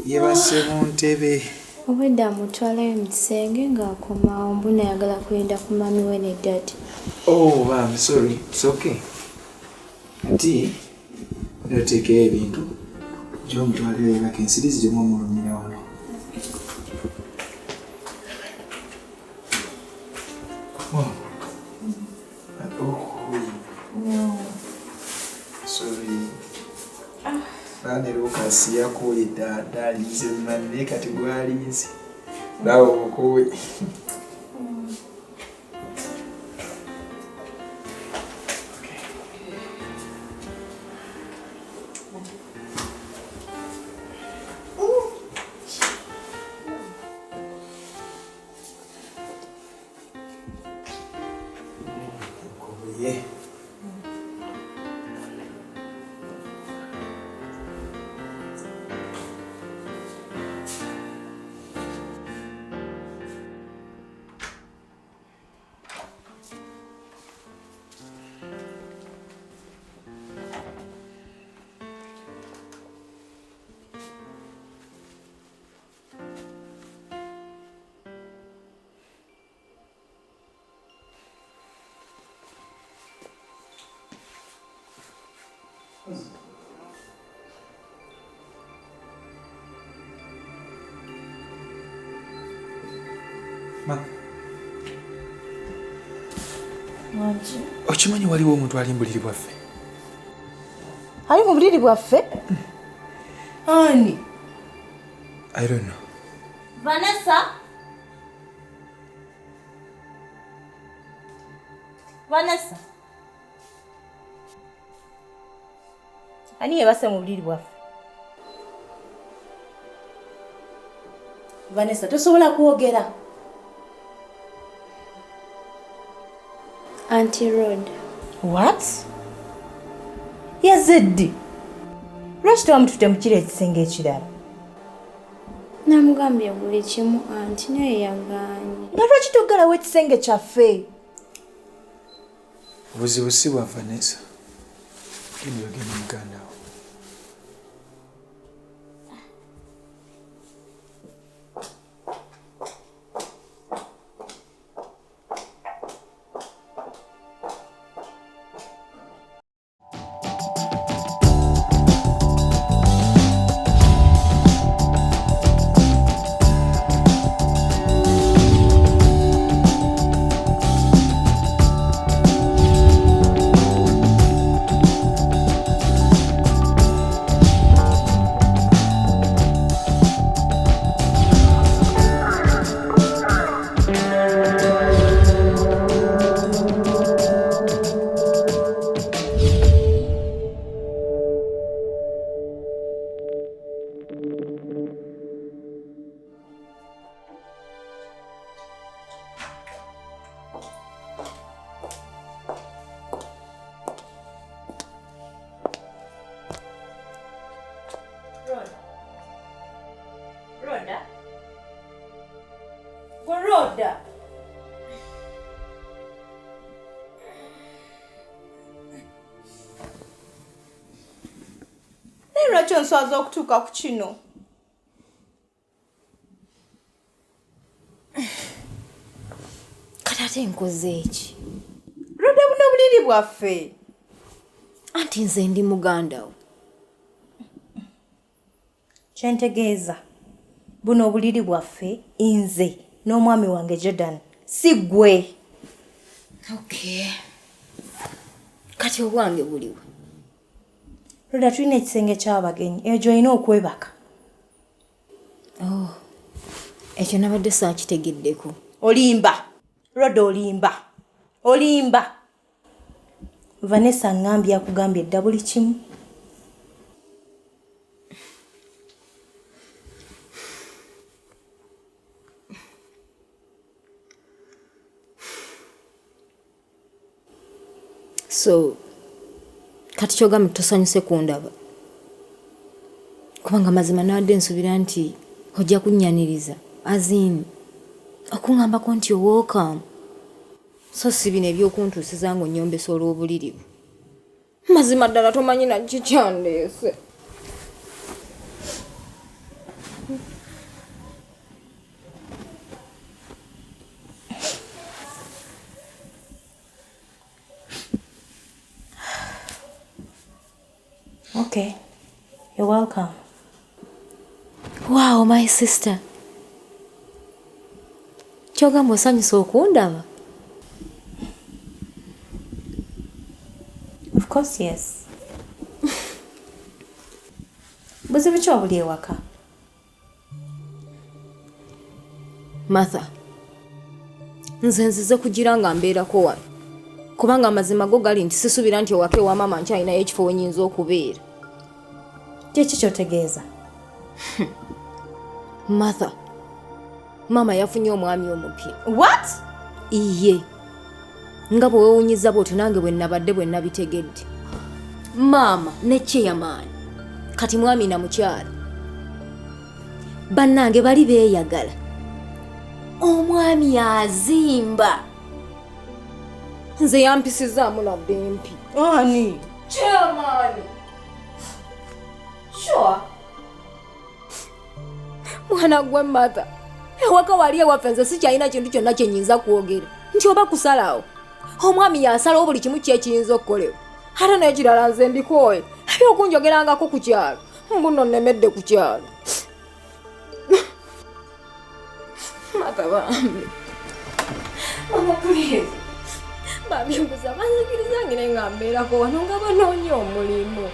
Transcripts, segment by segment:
Yebase Mutebi. Obwedda mutwala mu kisenge ng'akomawo mbuna ayagala kuyenda ku mami we ne daddy. Oh, I'm sorry. It's okay. Ati, noteke ebintu. Jo mutwalire bakensirizi gye mulumira wano. Oh. No. Sorry. Nane Lucas yakuye dada alize manne kati gwalize. Dawo okuye. Ma. Wanji. Okimanyi waliwo omuntu ali mu buliri bwaffe? Ali mu buliri bwaffe? Ani? I don't know. Vanessa? Vanessa? Ani yebase mu buliri bwaffe? Vanessa, tosobola kwogera. Auntie Rod. What? Yazeddi. Lwaki tewamutute mu kiro ekisenge ekirala? Namugambye buli kimu anti naye yagaanye. Nga lwaki toggalawo ekisenge kyaffe? Obuzibu si bwa Vanessa. Genda ogende muganda wo. Lwaki onswaza okutuuka ku kino? Kati ate nkoze eki? Roda buno buliri bwaffe. Anti nze ndi muganda wo. Kyentegeeza buno obuliri bwaffe nze n'omwami wange Jordan si ggwe. Okay. Kati obwange buliwe. Roda tulina ekisenge ky'abagenyi eyo gy'olina okwebaka. Oh, ekyo nabadde saakitegeddeko. Olimba. Roda olimba. Olimba. Vanessa ngambye akugambye dda buli kimu. So, kati kyogambye tosanyuse kundaba. Kubanga mazima nawadde nsubira nti ojja kunnyaniriza. Azin, okungambako nti welcome. So si bino ebyokuntuusiza ng'onnyombesa olw'obuliri bwo. Mazima ddala tomanyi na kikyandeese. Okay. You're welcome. Wow, my sister. Kyogamba osanyusa okundaba? Of course, yes. Buzibu ki obuli ewaka? Martha, nze nzize kugira nga mbeerako wano. Kubanga amazima go gali nti sisuubira nti ewaka ewa maama nkyalinayo ekifo we nnyinza okubeera. Kiki ky'otegeeza? Martha, maama yafunye omwami omupya. What? Iye. Nga bwe weewuunyiza bw'otyo nange bwe nnabadde bwe nabitegedde. Maama ne chairman kati mwami na mukyala. Bannange bali beeyagala. Omwami azimba. Nze yampisizaamu ladde empi. Ani? Chairman. Sure. Mwana gwe Martha. Ewaka wali ewaffe nze sikyalina kintu kyonna kye nnyinza kwogera. Nti oba kusalawo. Omwami yasalawo buli kimu kyekiyinza okukolebwa. Ate n'ekirala nze mbikooye. Ebyokunjogerangako ku kyalo. Mbuno nnemedde ku kyalo. Martha bambi. Mama please. Babimbuza banzikirizangire nga mbeerako wano nga banoonya omulimu.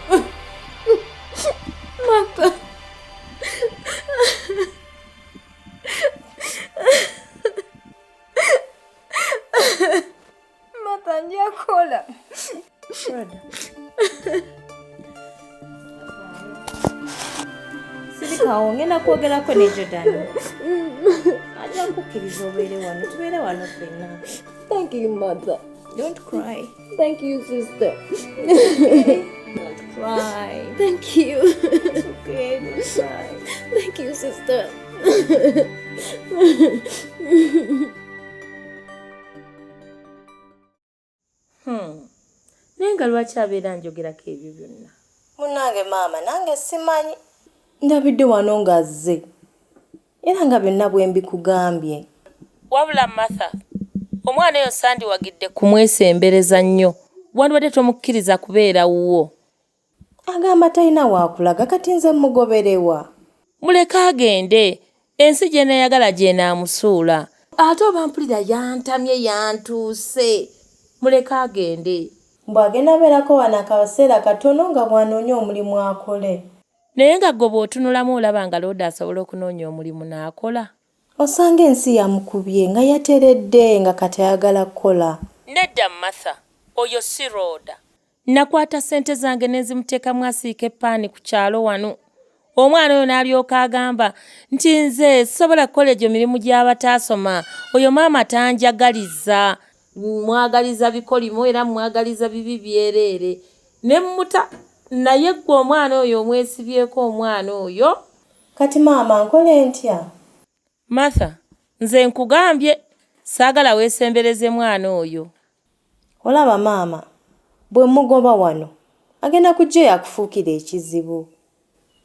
Martha. Martha njakola. Rhoda. Sirikawo ngenda kwogerako ne Jordan. Ajja kukkiriza obeere wano. Tubeere wano ffenna. Thank you, Mother. Don't cry. Thank you, sister. Don't cry. Thank you. It's okay. Don't cry. Thank you, sister. Naye nga lwaki abeera njogerako ebyo byonna? Munnange maama nange simanyi. Ndabidde wano ng'azze. Era nga byonna bwe mbikugambye. Wabula Martha, omwana oyo sandiwagidde kumwesembereza nnyo. Wandibadde tomukkiriza kubeera wuwo. Agamba talina waakulaga kati nze mugoberewa. Muleke agende. Ensi gye neeyagala gye naamusuula. Ate oba mpulira yantamye yantuuse. Muleke agende. Bw'agenda abeerako wano akaseera katono nga bw'anoonya omulimu akole. Naye nga gwe bw'otunulamu olaba nga Looda asobola okunoonya omulimu n'akola. Osanga ensi yamukubye nga yateredde nga katayagala kukola. Nedda Martha, oyo si Looda. Nakwata ssente zange ne zimuteekamu asiika eppaani ku kyalo wano. Omwana oyo n'alyoka agamba nti nze sobola kukola egyo mirimu gy'abataasoma. Oyo maama tanjagaliza. Mwagaliza bikolimo era mwagaliza bibi byereere. Ne mmuta naye gwe omwana oyo omwesibyeko omwana oyo. Kati maama nkole ntya? Martha, nze nkugambye saagala weesembereze mwana oyo. Olaba maama, bwe mugoba wano, agenda kujja yakufuukira ekizibu.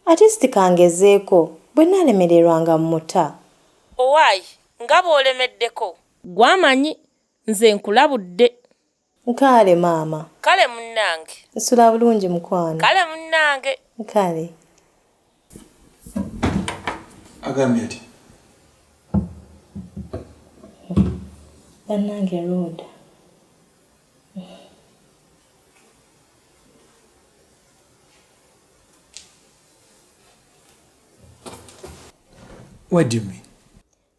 Ate sitikangezeeko, bwe nalemererwanga mmuta. Owaayi, nga bw'olemeddeko. Gwamanyi, nze nkulabudde. Nkale maama. Kale munnange. Nsula bulungi mukwano. Kale munnange. Nkale. Agambye ati. Bannange Looda. What do you mean?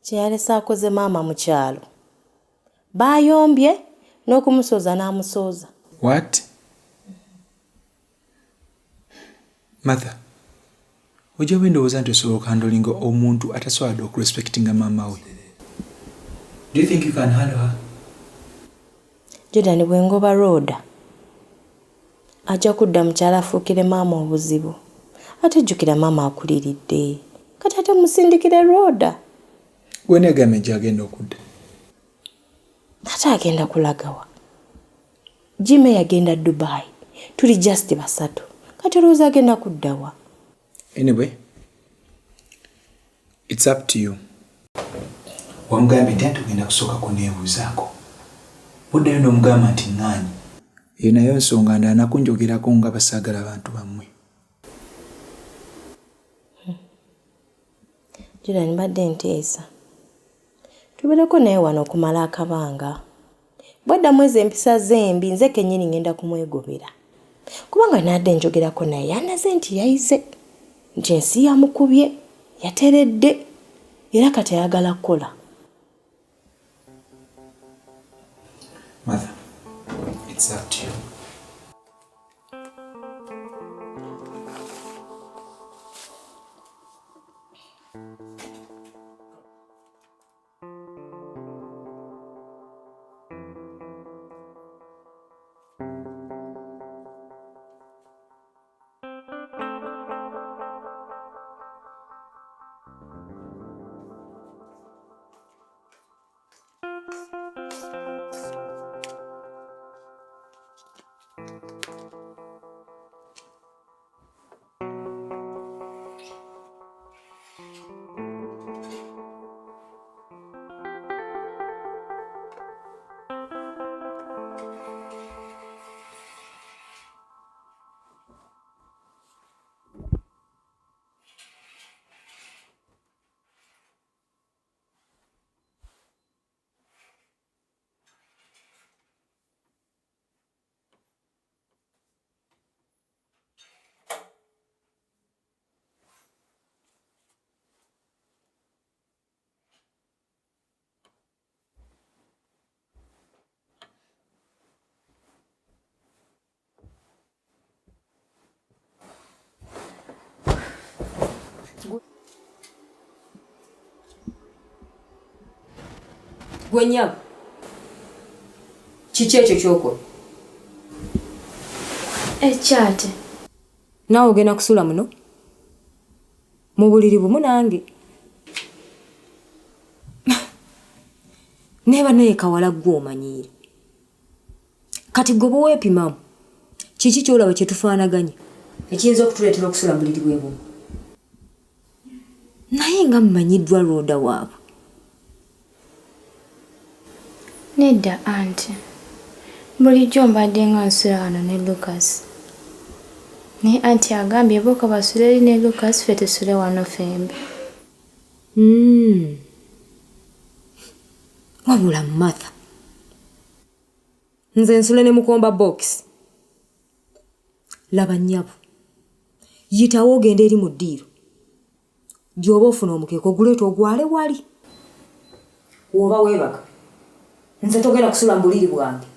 Kyeyalesa akoze maama mu kyalo. Bayombye n'okumusoza n'amusooza. What? Martha, ojja bwendowooza nti osobola okuhandolinga omuntu atasobola okurespectinga maama we. Do you think you can handle her? Jordan bwe ngoba Looda. Ajja kudda mukyala afuukire maama obuzibu. Ate jjukira maama akuliridde. Kati ate musindikire Looda. Gwe neegambye nti agenda okudda. Ate agenda kulagawa. Jimmy yagenda Dubai. Tuli just basatu. Kati olowooza agenda kuddawa. Anyway, it's up to you. Wamugambye nti tugenda kusooka kuneebuuzaako. Buddayo n'omugamba nti ŋŋaanyi. Eyo nayo nsonga ndala nakunjogerako nga basaagala abantu bammwe. Jula nibadde nteesa. Tubeereko naye wano okumala akabanga. Bwadda mwezi empisa zembi nze kennyini ngenda kumwegobera. Kubanga nadde njogerako naye yanaze nti yayize. Nti ensi yamukubye, yateredde, era kati ayagala kukola. Mother, it's up to you. Gwe nnyabo, kiki ekyo ky'okola? Ekyate. Naawe ogenda kusula muno? Mu buliri bumu nange. Neeba naye kawala ggwe omanyiire. Kati gwe bweweepimamu, kiki ky'olaba kye tufaanaganya ekiyinza okutuleetera okusula mu buliri bwe bumu? Naye nga mmanyiddwa looda waabwe. Nedda anti. Bulijjo mbadde nga nsula wano ne Lucas. Naye anti agambye boka basule eri ne Lucas ffe tusule wano fembi. Wabula Martha. Nze nsule ne mukomba box. Laba nnyabo. Yitawo ogende eri mu ddiiro. Gy'oba ofuna omukeeka oguleeta ogwale wali. Woba weebaka. Nze togenda kusula mu buliri bwange.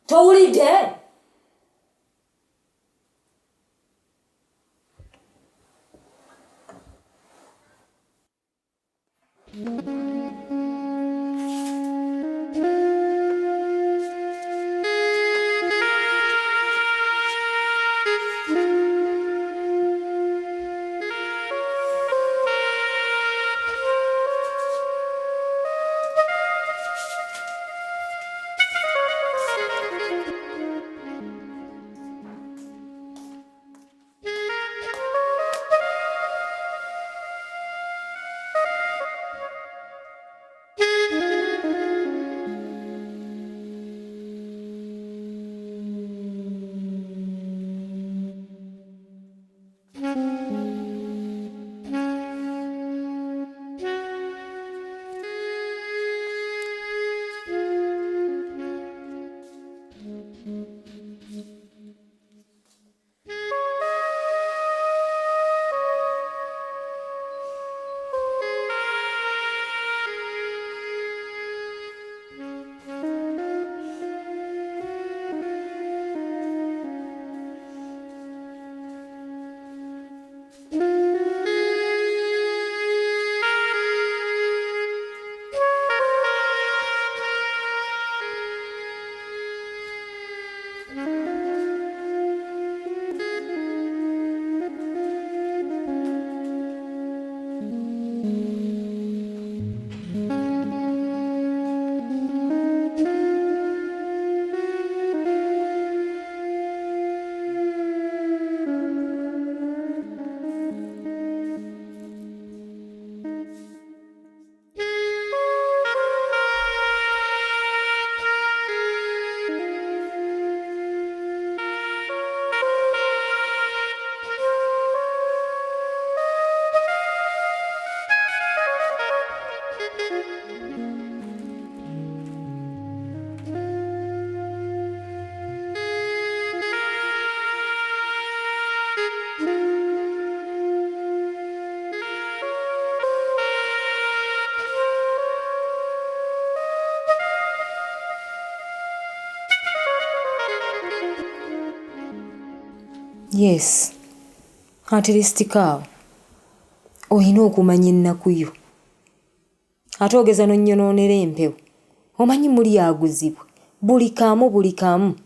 Towulidde? Yes. Ate listikaawo. Olina okumanya ennaku yo. Ate ogeza n'onnyonoonera empewo. Omanyi muli aguzibwa. Buli kamu.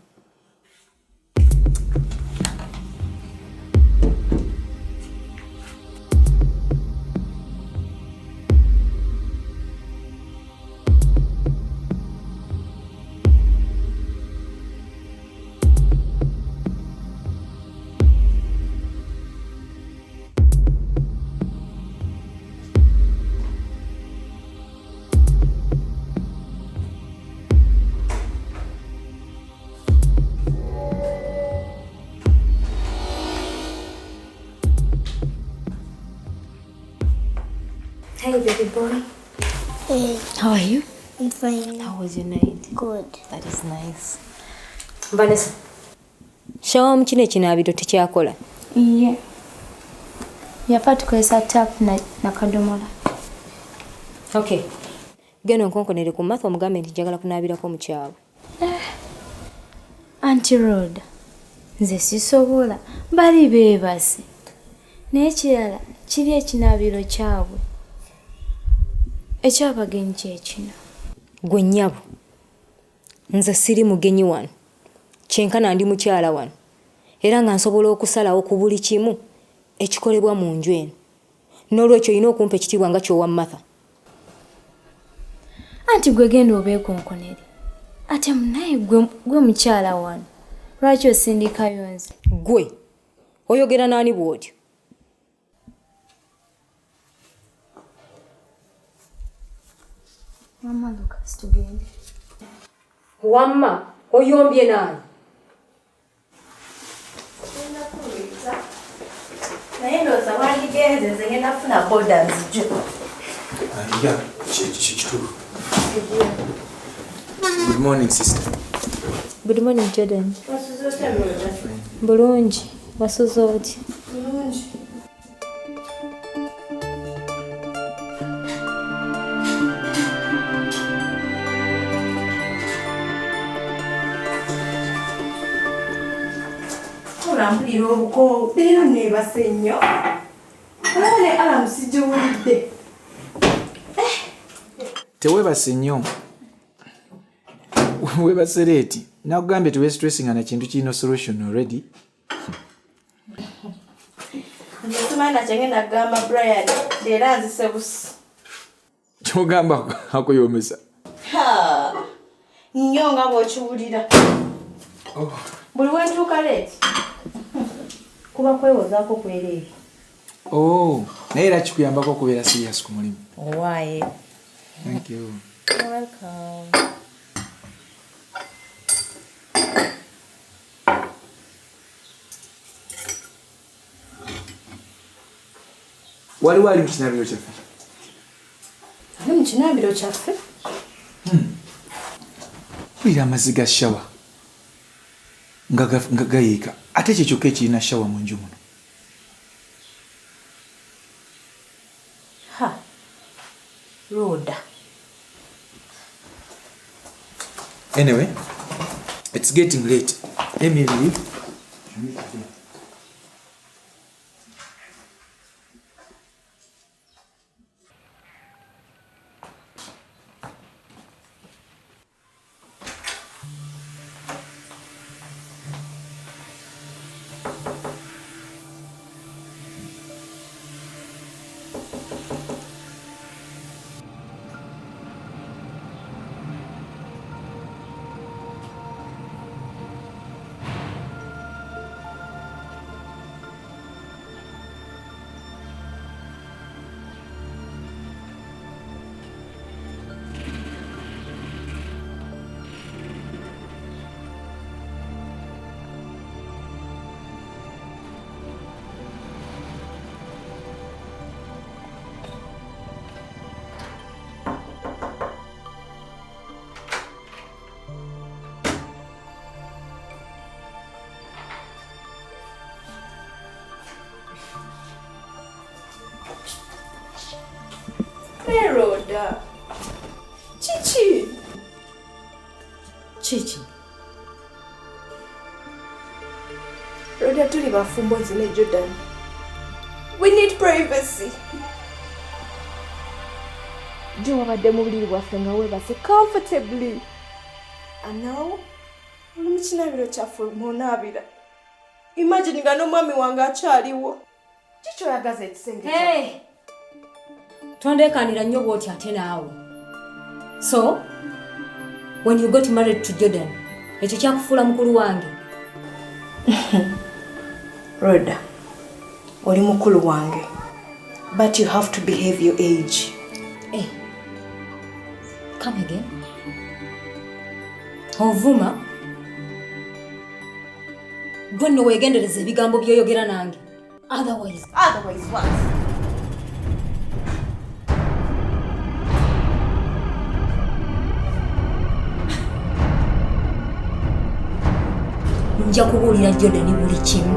Hey, baby boy. Hey, How are you? I'm fine. How was your night? Good. That is nice. Vanessa. Shawa mukino ekinaabiro tekyakola. Yeah. Yafa tukozesa tap na kadomola. Okay. Genda onkonkonere ku matho omugambe nti njagala kunaabirako mu kyalo. Auntie Rhoda. Nze sisobola. Bali beebase. N'ekirala kiri ekinaabiro kyabwe. Ekyabagenyi kyekino. Gwe nnyabo. Nze siri mugenyi wano. Kyenkana ndi mukyala wano. Era nga nsobola okusalawo ku buli kimu ekikolebwa mu nju eno. N'olwekyo olina okumpa ekitiibwa nga ky'owa Martha. Anti gwe genda obeekonkonere. Ate munaye gwe mukyala wano. Lwaki osindikayo nze? Gwe oyogera naani bw'otyo? Mama Lucas tugende. Wamma oyombye naani? Naye ndowooza wandigenze nze ngenda kufuna boda nzijjo. Yeah, kituufu. Good morning, sister. Good morning, Jordan. Wasuze otya Rhoda? Bulungi. Wasuze otya? Bulungi. Mpulira obuko leero neebase nnyo. Olaba ne alamu sigiwulidde. Teweebase nnyo. Weebase leeti. Nakugambye tuwe stressinga na kintu kirina solution already. Nze simanyi na kyengenda kugamba Brian leero nzise busi. Kyogamba akuyomesa. Nnyo nga bw'okiwulira. Buli we ntuuka leeti. Kuba kwewozaako kwereere. Naye era kikuyambako okubeera serious ku mulimu. Owaaye. Thank you. You're welcome. Waliwo ali mu kinaabiro kyaffe? Ali mu kinaabiro kyaffe? Wulira amazzi ga shawa nga gayiika ate ekyo kyokka ekirina shawa mu nju muno. Rhoda. Anyway, it's getting late. Let me leave. Rhoda. Chichi. Roda tuli bafumbo zine Jordan. We need privacy. Jo wabadde mu buliri bwaffe nga weebase comfortably. And now, oli mu kinaabiro kyaffe munaabira. Imagine nga n'omwami wange akyaliwo. Kiki oyagaza ekisenge kyaffe? Hey! Tondeekanira nnyo bw'oti ate naawe. So, when you got married to Jordan, ekyo kyakufuula mukulu wange? Rhoda, oli mukulu wange. But you have to behave your age. Hey, come again. Ovuma? Gwe nno weegendereza ebigambo by'oyogera nange. Otherwise what? Nja kubuulira Jordan buli kimu.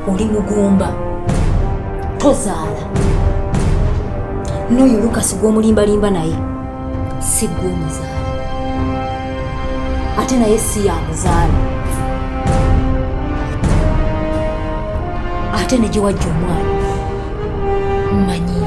Oli mugumba. Tozaala. N'oyo Lucas gw'omulimbalimba naye si gw'omuzaala. Ate naye si yamuzaala. Ate ne gye wajja omwana mmanyi